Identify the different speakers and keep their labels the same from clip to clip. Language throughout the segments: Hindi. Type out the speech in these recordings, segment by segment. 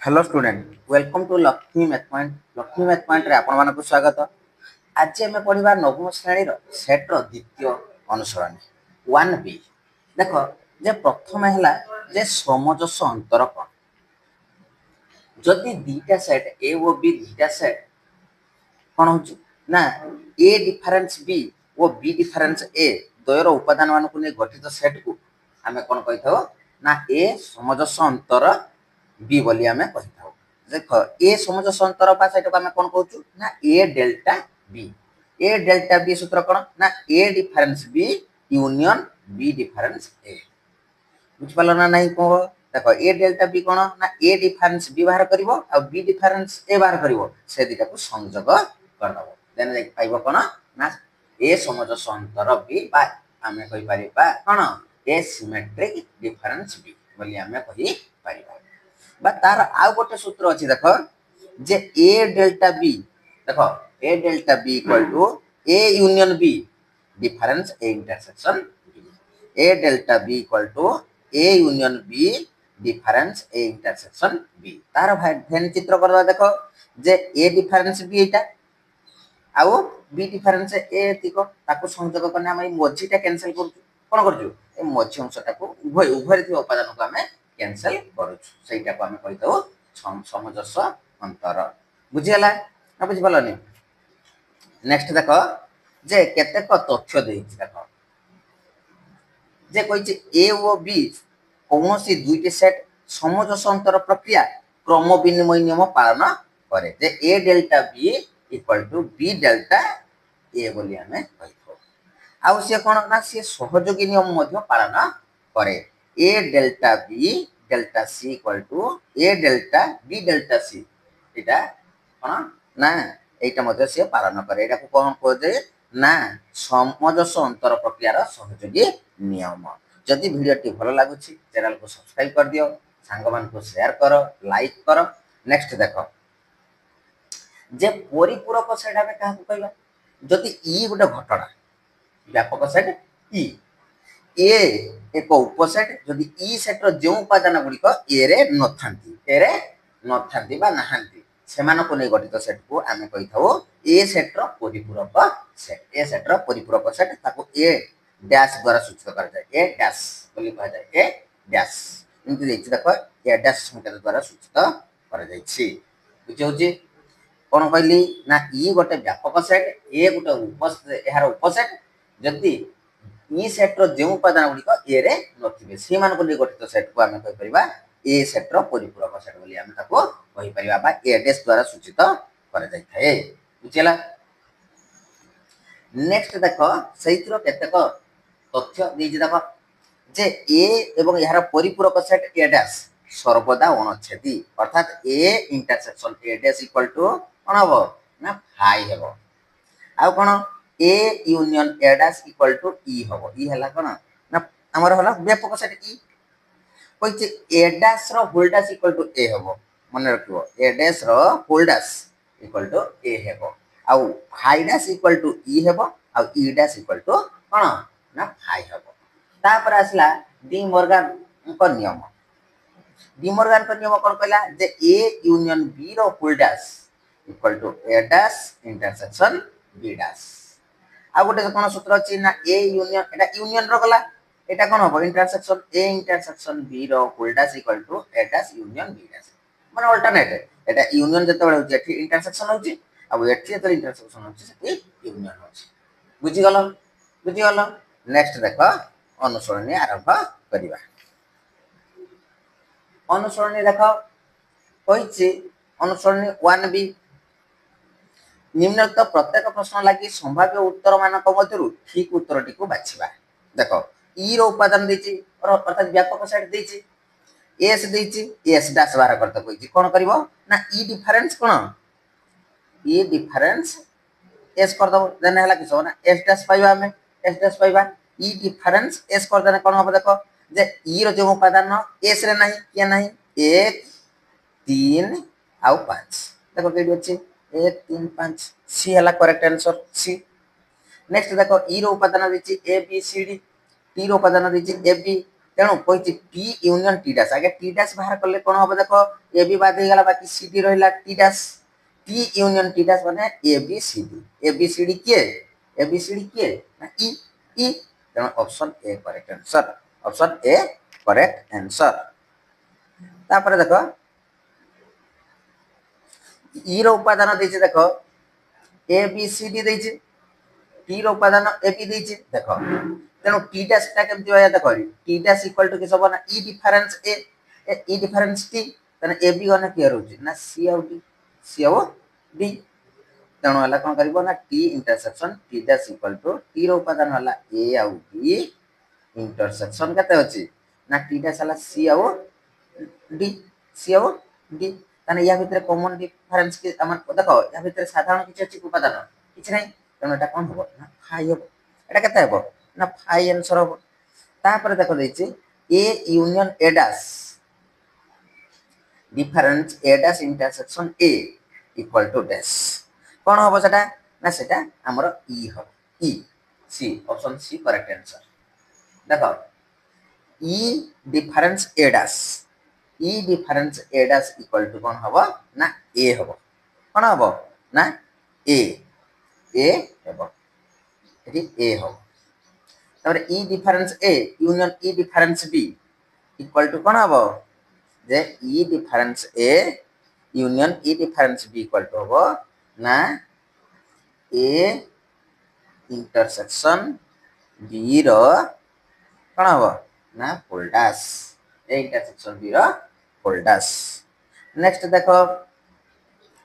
Speaker 1: Hello student welcome to Lakshmi math point. Lakshmi math point रे आपण मानक स्वागत। आज आम पढ़ा नवम श्रेणी सेट्र द्वितीय अनुसरणी 1B। देख जे प्रथम है जे समजस अंतर कौन जदि दीटा सेट ए और बी दीटा सेट कौन हो ना ए डिफरेंस बी और बी डिफरेंस ए द्वयर उपादान मान को गठित सेट को आम कौन कही था ना ए समजस अंतर बी बोली आम कही था। देख ए समजस अंतर पा सेट को आम कौन कहूँ ना A delta B. A delta B सूत्र कौन ना A difference B union B difference A. बुझिपाल ना नहीं कह देख ए डेल्टा बी कौन ना ए डिफरेंस बी बाहर कर बी डिफरेंस ए बाहर कर से दुटा को संजोग करदेव देन पाइब कौन ना ए समजस अंतर बी बा आम कहीपर कौन ए सिमेट्रिक डिफरेंस बी बोली आम कहीपर बा तार आउ गोटे सूत्र अच्छी देख जे ए डेल्टा बी देख A delta B equal to A union B difference A intersection A delta B equal to A union B difference A intersection B तार भेन चित्र कर देख जे ए डिफरेंस बी एटा आउ बी डिफरेंस ए एतिक ताको संयोग करने आम मझीटा कैंसल कर कौन कर मझी अंशटा को उभय उभय थी उपादान को आम कैंसल करूटा को आम कही समजस अंतर बुझीगला ना बुझिपारनी। नेक्स्ट देख जे केतेक तथ्य देख जे कही ए और बी कौन सी दुईटी सेट समजस अंतर प्रक्रिया क्रम विनिमय नियम पालन करे जे A delta B equal to B delta A बोली आम कही आउ सी कौन ना सी सहयोगी नियम पालन करे A delta B delta C equal to A delta B delta C यहाँ कौन ना यहाँ सी पालन करे यहाँ कौन कहे ना समजस अंतर प्रक्रियार सहयोगी नियम। जदि वीडियो भल लगुच चैनल को सब्सक्राइब कर दियो सांग मान को शेयर कर लाइक कर। नेक्स्ट देख जे परिपूरक सेट आम क्या कहवा जदि ई गोटे घटना व्यापक सेट ई ए एक उपसेट जदि ई सेट्र जो उपादान गुड़िक ए रे नथांती बा नाहांती सेमानक नहीं गठित सेट को आम कही था ए सेट्र परिपूरक सेट ए सेट्र परिपूरक सेट ताको ए डैश द्वारा सूचित कर ए डैश बोली कह जाए ए डैश एमती देख ए डैश संकेत द्वारा सूचित कर कौन कहली ना ई गोटे व्यापक सेट ए गोटे यार उपसेट जदि ई सेट्र जो उपादान गुड़िक ए रे नथिबे से मानक नहीं गठित सेट को आम कहीपर ए सेट्र परिपूरक सेट बोली आम ताको कहीपर बा ए डैश द्वारा सूचित कर जाए बुझीगला। नेक्स्ट देख से केतेक तथ्य देख जे ए एवं यार परिपूरक सेट ए डैश सर्वदा अणछेदी अर्थात A intersection A dash equal to कौन हम ना फाइ हेब आउ कौन A union A dash equal to E हम ई है कौन ना आमर है व्यापक सेट ई कही A dash whole dash equal to A हम मन रखो A dash whole dash equal to A हेब आउ phi dash equal to E हेब आउ ई डैश इक्वल टू कौन ना फाइ हेब तापर आसला डी मॉर्गन को नियम डी मॉर्गन को नियम कौन कहला जे ए यूनियन बी रो whole dash equal to A dash intersection B dash आ गोटे कौन सूत्र अच्छी ना ए यूनियन एटा यूनियन रो गला एटा कौन हम इंटरसेक्शन ए इंटरसेक्शन बी रो whole dash equal to A dash union B dash माने अल्टरनेट एटा यूनियन जते बेले होची एठी इंटरसेक्शन होची आ एठी जते इंटरसेक्शन होची सेठी यूनियन होची बुझी गलो। नेक्स्ट देख अनुसरणी आरंभ करिबा अनुसरणी देख कही अनुसरणी 1B निम्नलिखित प्रत्येक प्रश्न लगी संभाव्य उत्तर मानक मध्यरु ठीक उत्तर टी को बाछिबा देख ई रो उपादान देछि अर्थात व्यापक सेट देछि एस देछि एस डैश बाहर करते कहि कोन करबो ना ई डिफरेंस कोन ई डिफरेंस एस कर दबो देन हला किछो ना एस डैश पाइबा हमें एस डैश पाइबा ई डिफरेंस एस कर देने कोन हो देखो जे ई रो जो उपादान एस रे नहीं के नहीं 1 3 आउ 5 देखो केडी अछि 1 3 5 सी हला करेक्ट आंसर सी। नेक्स्ट देखो ई रो उपादान देछि A B C D T रो उपादान देछि ए बी तेणु कही टी यूनियन टी डैश आगे टी डैश बाहर कले कौन हम देख ए बी बाद हो गला बाकी सी डी रहा T dash T union T dash माने ए बी सी डी किए ना ई ई तेणु option A correct answer option A correct answer तापर देख ई रो उपादान देछि देख ए बी सी डी देछि टी रो उपादान ए बी देछि देख तेणु टी डैश टा केमति होया देख टी डैश इक्वल टू किस हो ना ई डिफरेंस ई डिफरेंस टी तने ए बी गने क्लियर होछि ना सी आउ डी तेणु हला कोन करबो ना T intersection T dash equal to T रो उपादान हला ए आउ बी इंटरसेक्शन केते होछि ना टी डैश हला सी आउ डी तने या भितर कॉमन डिफरेंस के हमर देखो या भितर साधारण किछ अछि उपादान किछ नै तेणु एटा कोन हो ना फाई हो एटा केते हो ना फाई आंसर हो तापर देखो दैछि A union A dash difference A dash intersection A equal to dash कोन हो सेटा ना सेटा हमर ई हो ई C option C correct answer देखो E difference A dash E difference A dash equal to कोन हो ना ए हो कोन हो ना ए हो एटी ए हो तबरे E difference A union E difference B equal to कोन हो जे E difference A union E difference B equal to हो ना ए इंटरसेक्शन बी रो कोन हो ना full dash A intersection B रो फुल डैश नेक्स्ट देखो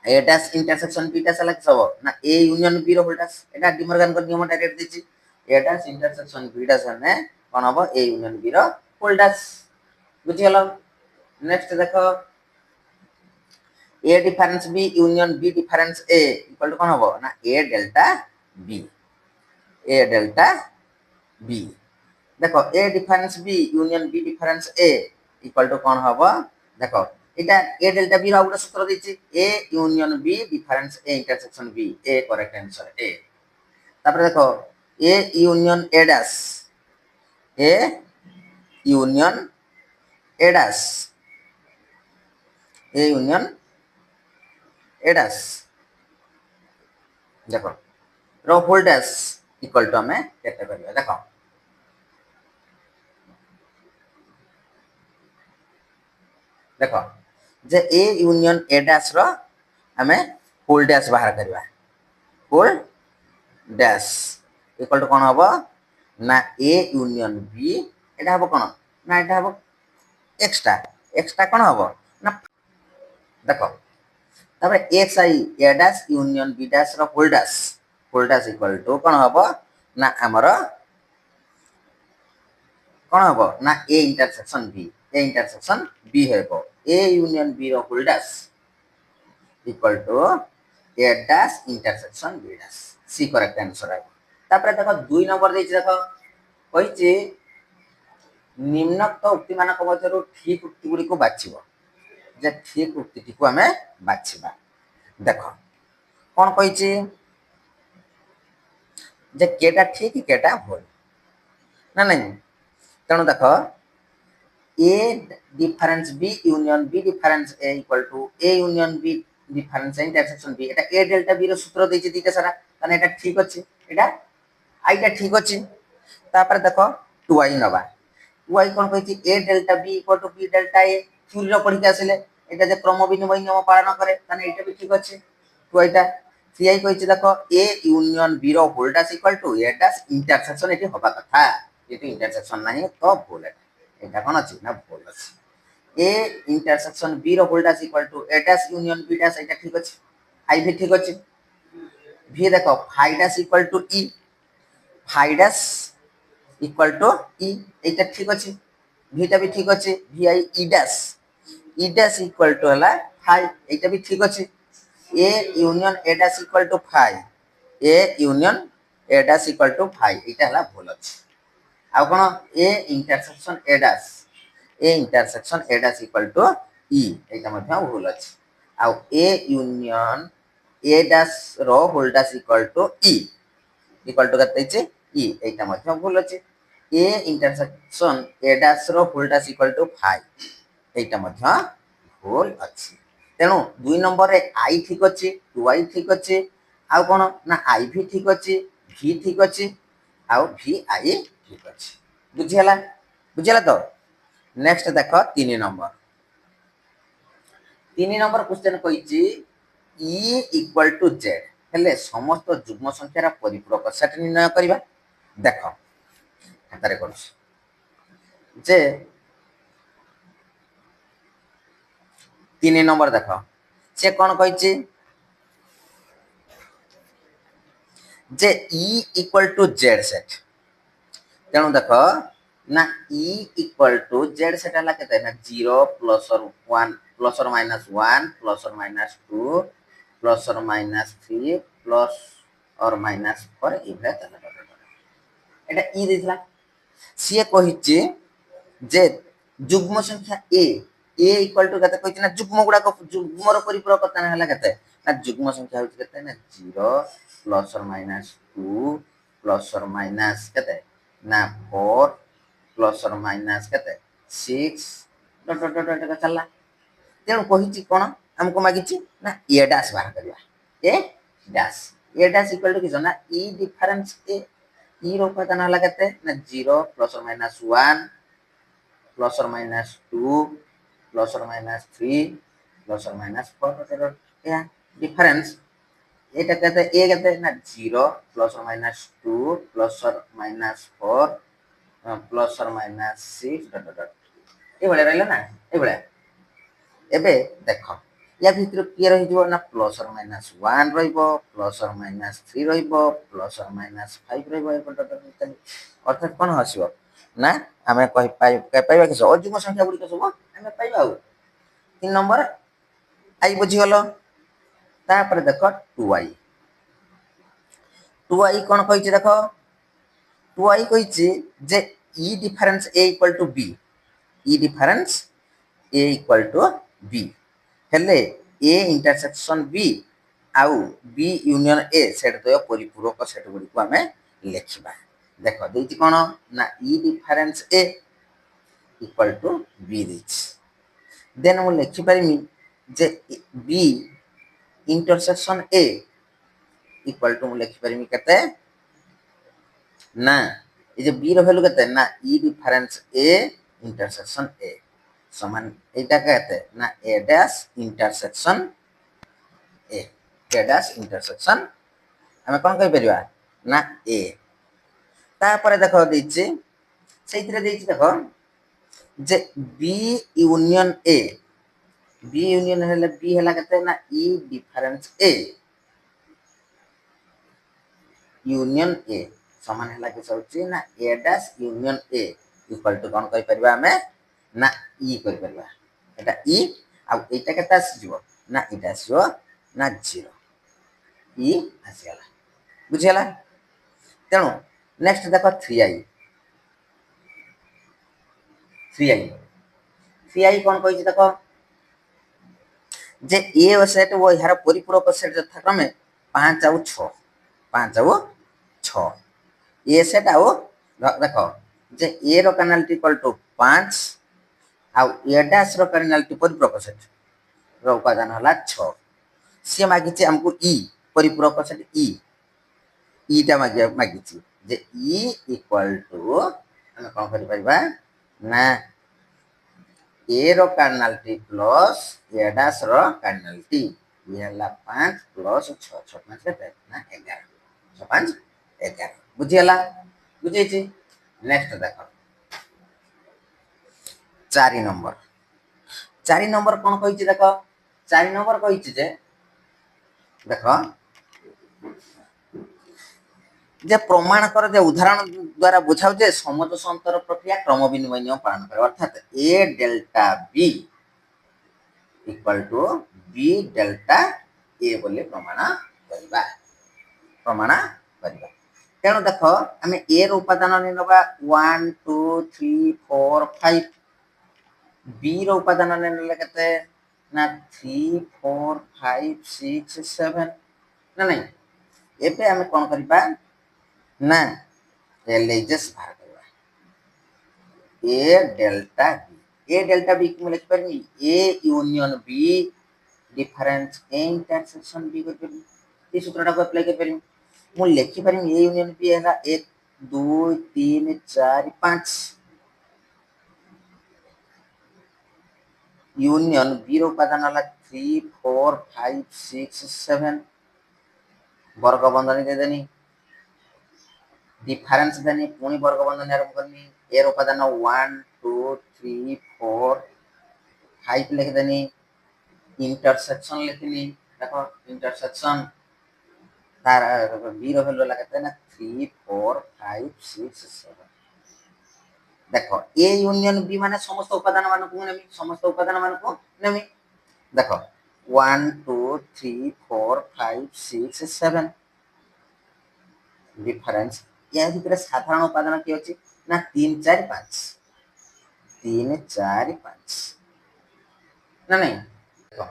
Speaker 1: A dash intersection B dash अलग सब ना ए यूनियन बी रो फुल डैश एटा डिमर्गन को नियम डायरेक्ट दिछि A dash intersection B dash ने कोन हो ए यूनियन बी रो फुल डैश बुझि गेलो नेक्स्ट देखो A difference B union B difference A equal to कोन हो ना ए डेल्टा बी देखो A difference B union B difference A equal to कोन हो देखो एटा ए डेल्टा बी रो आउट सूत्र दिछि A union B difference A intersection B ए करेक्ट आंसर ए तापर देखो A union A dash A union A dash A union A dash देखो रो फुल डैश इक्वल टू हमें केते करबा देखो देखो जे ए यूनियन ए डैश रो हमें फुल डैश बाहर करबा फुल डैश इक्वल टू कोन होबो ना ए यूनियन बी एटा होबो कोन ना एटा होबो एक्स्ट्रा कोन होबो ना देखो तबे X I A dash union B dash रो फुल डैश इक्वल टू कोन होबो ना हमर कोन होबो ना ए इंटरसेक्शन बी हेबो ए यूनियन बी रो full dash equal to A dash intersection B dash C correct answer है तापर देखो 2 नंबर देछि देखो कहिछि निम्नोक्त उक्ति मानक मध्यरु ठीक उक्ति गुडी को बाछिबो जे ठीक उक्ति को हमें बाछिबा देखो कोन कहिछि जे केटा ठीक केटा भूल ना नहीं तेणु देख A difference B union B difference A equal to A union B difference intersection B एटा ए डेल्टा बी रो सूत्र देछि दीटा सारा तने एटा ठीक अछि एटा आईटा ठीक अछि तापर देखो 2i नबा 2i कोन कहिछि A delta B equal to B delta A theory रो पढि के आसिले एटा जे क्रम विनिमय नियम पालन करे तने एटा भी ठीक अछि 2i टा 3i कहिछि देखो ए यूनियन बी रो whole dash equal to A dash intersection एटी होबा कथा एटी इंटरसेक्शन नाही तो भूल एटा कोन अछि ना भूल अछि ए इंटरसेक्शन बी रो whole dash equal to A dash union B dash एटा ठीक अछि आई भी ठीक अछि भी देखो phi dash equal to E phi dash equal to E एटा ठीक अछि भीटा भी ठीक अछि vi E dash equal to हला फाई एटा भी ठीक अछि A union A dash equal to phi A union A dash equal to phi एटा हला भूल अछि आ कोन A intersection A dash equal to E एटा मध्ये भूल अछि आ ए यूनियन ए डैश रो whole dash equal to E equal to कते छै ई एटा मध्ये भूल अछि ए इंटरसेक्शन ए डैश रो होल डैश इक्वल टू 5 एटा मध्य होल अछि तेणु 2 नंबर रे आई ठीक अछि 2i ठीक अछि आ कोन ना आई भी ठीक अछि v ठीक अछि आ vi ठीक अछि बुझियला बुझियला तो नेक्स्ट देखो 3 नंबर क्वेश्चन कहिछि e इक्वल टू z हेले समस्त जुग्म संख्यार परिपूरक सेट निर्णय करिबा देखो हातारे करछ जे 3 नंबर देखो से कोन कहिछि जे e equal to z set तेणु देखो ना e equal to z set हला केते ना 0 प्लस और 1 प्लस और माइनस 1 प्लस और माइनस 2 प्लस और माइनस 3 प्लस और माइनस 4 इभे एटा e देथिला सीए कहिछि जे जुग्म संख्या a इक्वल टू केते कहिछि ना जुग्म गुडा को जुग्मर परिपूरक ताना हला केते ना जुग्म संख्या होछि केते ना 0 प्लस और माइनस 2 प्लस और माइनस केते ना 4 प्लस और माइनस केते 6 डॉट डॉट डॉट डॉट चलला तेणु कहिछि कोन हमको मागिछि ना ए डैश बाहर करिया ए डैश इक्वल टू किछ ना e डिफरेंस ए e रो उपादान हला केते ना 0 प्लस और माइनस 1 प्लस और माइनस 2 प्लस और माइनस 3 प्लस और माइनस 4 डॉट डॉट या डिफरेंस এটা कहते ए कहते हैं ना 0 प्लस और माइनस 2 प्लस और माइनस 4 प्लस और minus 6 dot dot dot A भले रहला ना ए भले एबे देखो या भितर किए रहि जीवो ना प्लस और माइनस 1 रहिबो प्लस और माइनस 3 रहिबो प्लस और माइनस 5 रहिबो ए डॉट डॉट इत्यादि अर्थात कोन हसिबो ना हमें कहि पाइबा कि अजुग्म संख्या गुडी सब हमें पाइबा 3 नंबर आई बुझी गलो तापर देखो 2i 2i कोन कहिछि देखो 2i कहिछि जे e difference a equal to b e difference a equal to b हेले a इंटरसेक्शन b आउ b यूनियन a सेट द्वय परिपूरक सेट गुडी को हमें लेखिबा देखो देछि कोन ना e difference a equal to b देछि देन मु लेखि परिमी जे b intersection a equal to मु लेखि परिमी केते ना ये जो b रो वैल्यू केते ना e difference a intersection a समान एटा कहते ना a dash intersection a dash intersection हमें कोन कहि परिबा ना a तापर देखो देछि सेइतरे देछि देखो जे b union a b union हेले b हला केते ना e difference a union A समान हला के सौची ना A dash union A equal to कोन कहि परिबा हमें ना ई कहि परिबा एटा ई आ एटा केता आसीजो ना एटा आसीजो ना 0 ई आसीगला बुझियला तेणु नेक्स्ट देखो 3i कोन कहिछि देखो जे ए सेट वो यार परिपूरक सेट यथाक्रमे 5 और 6 5 और 6 ए सेट आउ देखो जे ए रो पेनाल्टी इक्वल टू 5 आउ ए डैश रो पेनाल्टी परिपूरक सेट रो उपादान हला 6 से मागिछि हमको ई परिपूरक सेट ई टा मागिछि जे ई इक्वल टू हम कोन करि परिबा ना ए रो पेनाल्टी प्लस ए डैश रो पेनाल्टी ये हला 5 प्लस 6 6 5 केते ना 11 6 5 11 बुझियला बुझैछि नेक्स्ट देखो 4 नंबर कोन कहिछि देखो 4 नंबर कहिछि जे देखो जे प्रमाण कर जे उदाहरण द्वारा बुझाउ जे समजस अंतर प्रक्रिया क्रम विनिमय नियम पालन करे अर्थात a delta b equal to b delta a बोले प्रमाण करबा तेणु देखो हमें a रो उपादान ने नबा 1 2 3 4 5 b रो उपादान ने नले केते ना 3 4 5 6 7 ना नहीं एबे हमें कोन करबा ना एलएचएस बाहर करबा A delta B A delta B को लिख पारि A union B difference A intersection B कर पारि ये सूत्रटा को अप्लाई कर पारि मु लिखि पारि ए यूनियन बी है 1 2 3 4 5 यूनियन बी रो उपादान है 3 4 5 6 7 वर्ग बंधनी दे देनी डिफरेंस देनी पुणी वर्ग बंधनी आरंभ करनी ए रो उपादान 1 2 3 4 5 लिख देनी इंटरसेक्शन लिखनी देखो इंटरसेक्शन तार बी रो वैल्यू लगाते हैं ना 3 4 5 6 7 देखो ए यूनियन बी माने समस्त उपादान मान को नेमी समस्त उपादान मान को नेमी देखो 1 2 3 4 5 6 7 डिफरेंस या भितर साधारण उपादान की अछि ना 3 4 5 3 4 5 ना नहीं देखो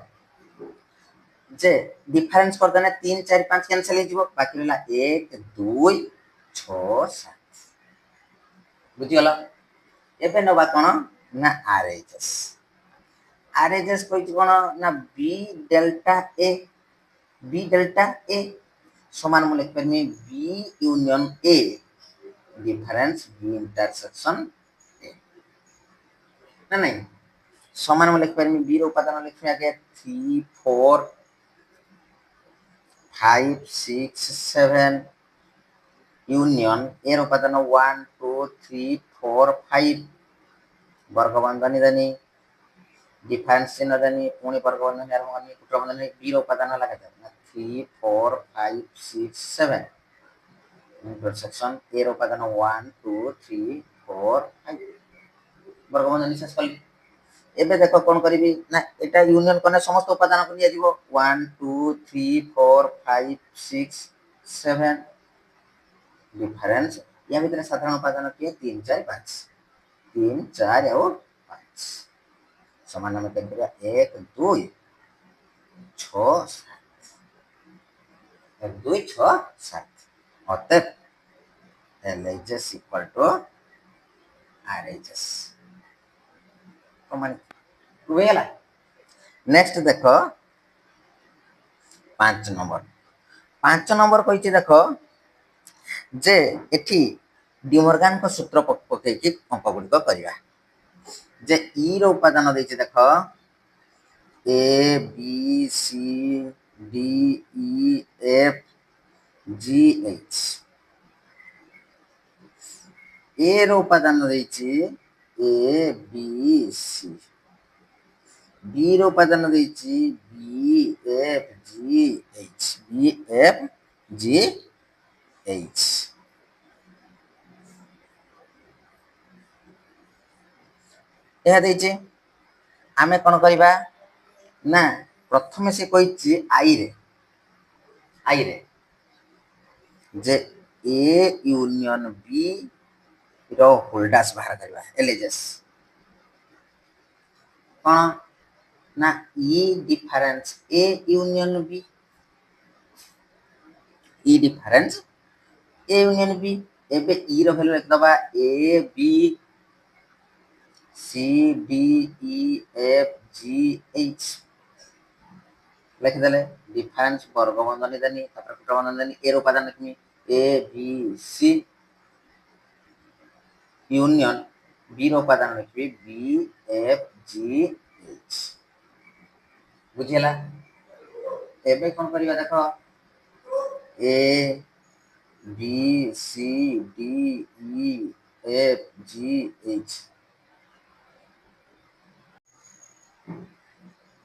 Speaker 1: जे डिफरेंस कर देना 3 4 5 कैंसिल हो जिवो बाकी रहला 1 2 6 7 बुझी गला एबे नबा कोन ना आरएचएस आरएचएस कोइ कोन ना बी डेल्टा ए समान मूल्य परमी B union A difference B intersection A ना नहीं समान मूल्य परमी बी रो उपादान लिखमे आगे 3 4 5 6 7 यूनियन ए रो उपादान 1 2 3 4 5 वर्ग बंधनी देनी डिफरेंस चिन्ह देनी पुणी वर्ग बंधनी आरंभ करनी कुट बंधनी बी रो उपादान लगाते 3 4 5 6 7 इंटरसेक्शन ए रो उपादान 1 2 3 4 5 वर्ग बंधनी शेष कली एबे देखो कोन करिवि ना एटा यूनियन कोने समस्त उपादान को लिया जीवो 1 2 3 4 5 6 7 डिफरेंस या भीतर साधारण उपादान के 3 4 5 3 4 और 5 समान में देख लिया 1 2 6 7 1 2 6 7 अतः LHS equal to RHS कमान हुएला नेक्स्ट देखो 5 नंबर कहिछि देखो जे एठी डिमोर्गान को सूत्र पके कि अंक गुडिक करिवा जे ई रो उपादान दैछि देखो A B C D E F G H A रो उपादान दैछि ए बी सी बी रो उपादान दैछि बी एफ जी एच यह दैछि आमे कोन करिबा ना प्रथम से कहिछि आई रे जे ए यूनियन बी रो होल्डास बाहर करबा एलएचएस कोन ना E difference A union B E difference A union B एबे ई रो वैल्यू लिख दबा A B C D E F G H लिख देले डिफरेंस वर्ग बंधनी देनी तापर कुट बंधनी देनी ए रो उपादान लिखमी A B C union B रो उपादान लिखबी बी एफ जी एच बुझिला एबे कोन करिवा देखो A B C D E F G H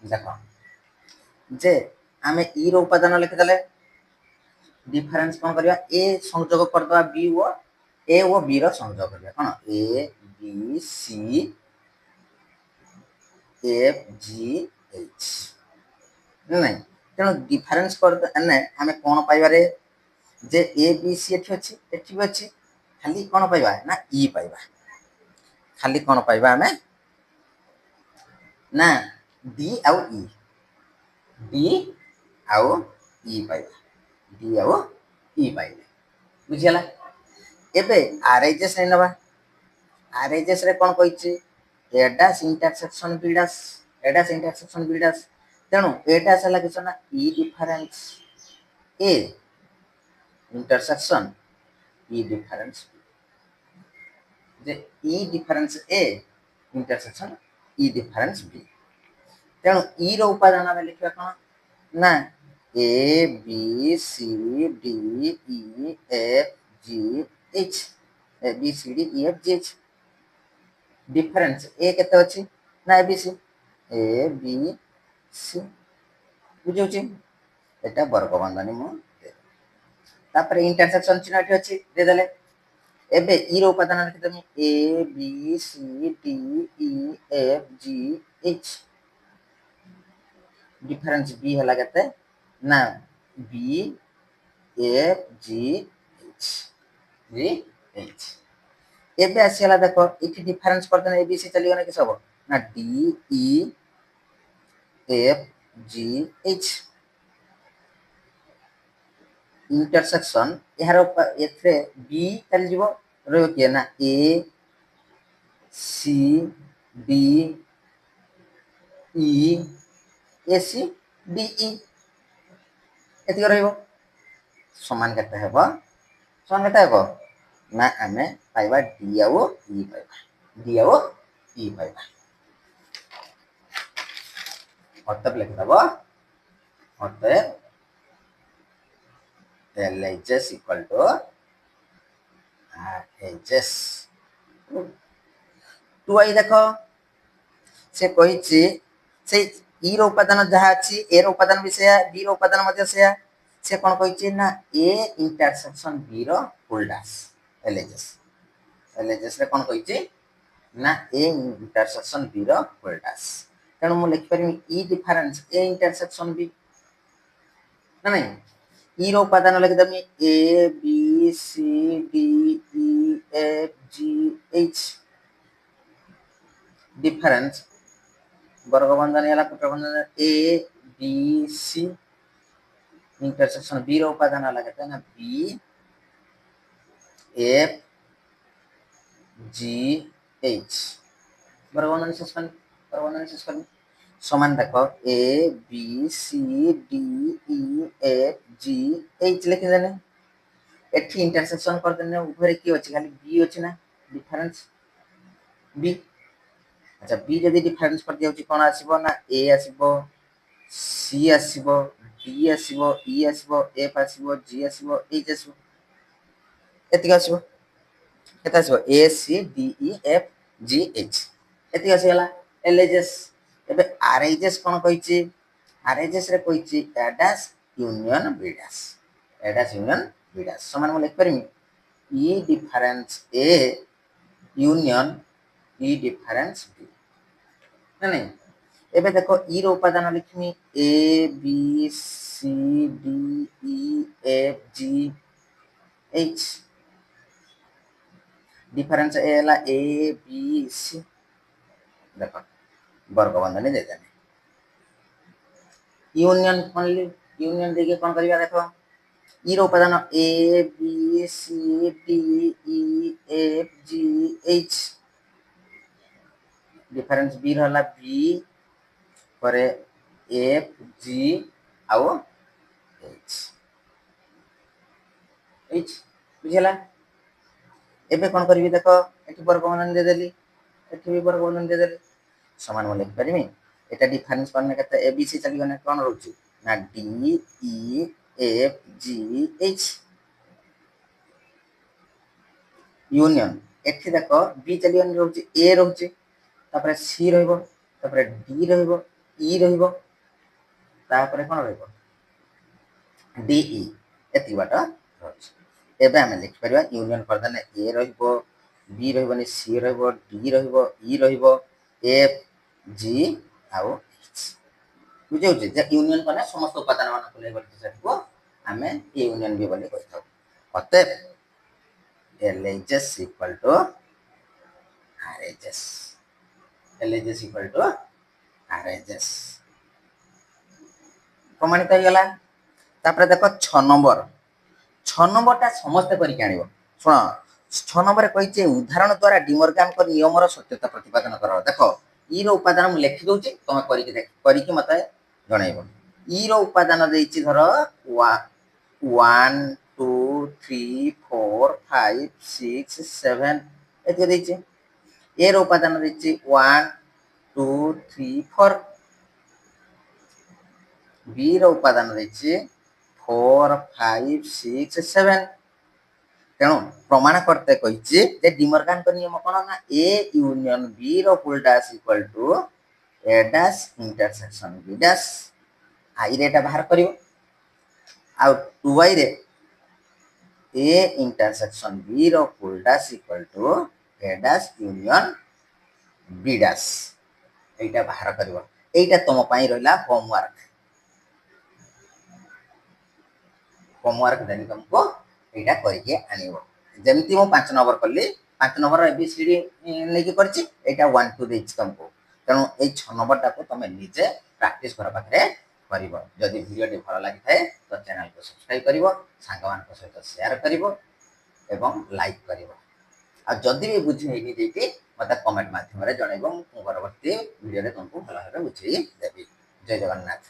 Speaker 1: देखो जे आमे ई रो उपादान लिख देले डिफरेंस कोन करिवा ए संयोग कर दवा बी ओ ए ओ बी रो संयोग करिवा कोन A B C F G H नहीं तेणु डिफरेंस कर ने आमे कोन पाइबा रे जे ए बी सी एठी भी अछि खाली कोन पाइबा ना ई पाइबा खाली कोन पाइबा आमे ना डी आउ ई डी आउ ई पाइबा डी आउ ई पाइबा बुझिला एबे आरएचएस नै नबा आरएचएस रे कोन कहिछि A dash intersection B dash A dash intersection B dash तेणु ए डैश हला किछ ना E difference A intersection E difference जे E difference A intersection E difference B तेणु ई रो उपादान में लिखिबा कोन ना A B C D E F G H A B C D E F G H difference A केते अछि ना A B C A B सी बुझौछि एटा वर्ग बंधनी मु तापर इंटरसेक्शन चिन्ह एठी अछि दे देले एबे ई रो उपादान लिखि देमि A B C D E F G H difference B हला केते ना बी एफ जी एच एबे आसीला देखो इठी डिफरेंस कर देने ए बी सी चली गने किस हबो ना D E F G H intersection यार एथे बी चली जीवो रहो किए ना ए सी डी ई ए सी डी ई एति रहइबो समान केते हेबो समान केते हेबो ना आमे पाइबा डी आओ ई पाइबा डी आओ ई पाइबा अतः लिख दबो अतः LHS equal to RHS two I देखो से कहिछि से ई रो उपादान जहा अछि ए रो उपादान भी से बी रो उपादान मध्ये से कोन कहिछि ना ए इंटरसेक्शन बी रो फुल डैश LHS रे कोन कहिछि ना ए इंटरसेक्शन बी रो फुल डैश तेणु मु लिखि परिमि E difference A intersection B ना नहीं ई रो उपादान लिखि दमी A B C D E F G H difference वर्ग बंधन हला कुट बंधन A B C intersection B रो उपादान हला केते ना बी एफ जी एच वर्ग बंधन शेष करनी समान देखो A B C D E F G H लिखि देने एठी इंटरसेक्शन कर देने उभरे की अछि खाली बी अछि ना डिफरेंस बी अच्छा बी जदी डिफरेंस कर दिया कोन आसीबो ना ए आसीबो सी आसीबो डी आसीबो ई आसीबो एफ आसीबो जी आसीबो एच आसीबो एति आसीबो केता आसीबो A C D E F G H एति आसीला एलएचएस एबे आरएचएस कोन कहिछि आरएचएस रे कहिछि A dash union B dash A dash union B dash समान म लिख परमी E difference A union E difference B ना नहीं एबे देखो ई रो उपादान लिखमी A B C D E F G H difference A हला ए बी सी देखो वर्ग बंधनी दे देने यूनियन ओनली यूनियन देके कोन करिया देखो ई रो उपादान A B C D E F G H difference B रहला बी परे एफ जी आओ एच बुझला एबे कोन करबी देखो एठी वर्ग बंधन दे देली एठी भी वर्ग बंधन दे देली समान म लिख परमी एटा डिफरेंस करने केते ए बी सी चली गने कोन रहउची ना D E F G H union एठी देखो बी चली गने रहउची ए रहउची तापर सी रहइबो तापर डी रहइबो ई रहइबो तापर कोन रहइबो डी ई एति बाटा रहउची एबे हम लिख परिबा यूनियन कर देने ए रहइबो बी रहइबो सी रहइबो डी रहइबो ई रहइबो एफ जी आओ एच बुझौ जे यूनियन कने समस्त उपादान मान को लेबर सेटको हमें ए यूनियन भी बोले कहथौ अतः LHS equal to RHS LHS equal to RHS प्रमाणित हो गला तापर देखो 6 नंबर टा समस्त करी आनिबो सुन 6 नंबर कही उदाहरण द्वारा डिमर्गान नियम सत्यता प्रतिपादन कर देख ईर उपादान मुझे लिखि दूसरी तुम करके मत जनइब ईर उपादान धर 1 2 3 4 5 6 7 ये एर उपादान 1 2 3 4 बी उपादान 4 5 6 7 तेणु प्रमाण करते कही डिमर्गान नियम कौन ना ए यूनियन बी रोल dash equal to A dash intersection B dash आई रे बाहर कर टू आई रे ए इंटरसेक्शन बी रोल dash equal to A dash union B dash এইটা বাহার করিব এইটা তোম পাই রহিলা होमवर्क देनी तुमको এইটা করিকে আনিব যেমতি মু 5 নম্বর কলি 5 নম্বর এবিসিডি নেকি করছি এইটা 1 2 দেইছি तुमको তেণু এই 6 নম্বরটা কো তুমি নিজে প্র্যাকটিস করা পাখরে করিব যদি ভিডিওটি ভালো লাগি থাকে তো চ্যানেল को सब्सक्राइब করিব সাংগমান সহিত শেয়ার করিব এবং লাইক করিব আর যদি भी বুঝি হেনি দেইতি মতে কমেন্ট মাধ্যমে জনাইব মু পরবর্তী ভিডিওরে तुमको ভালো ভাবে বুঝাই দেবি জয় জগন্নাথ।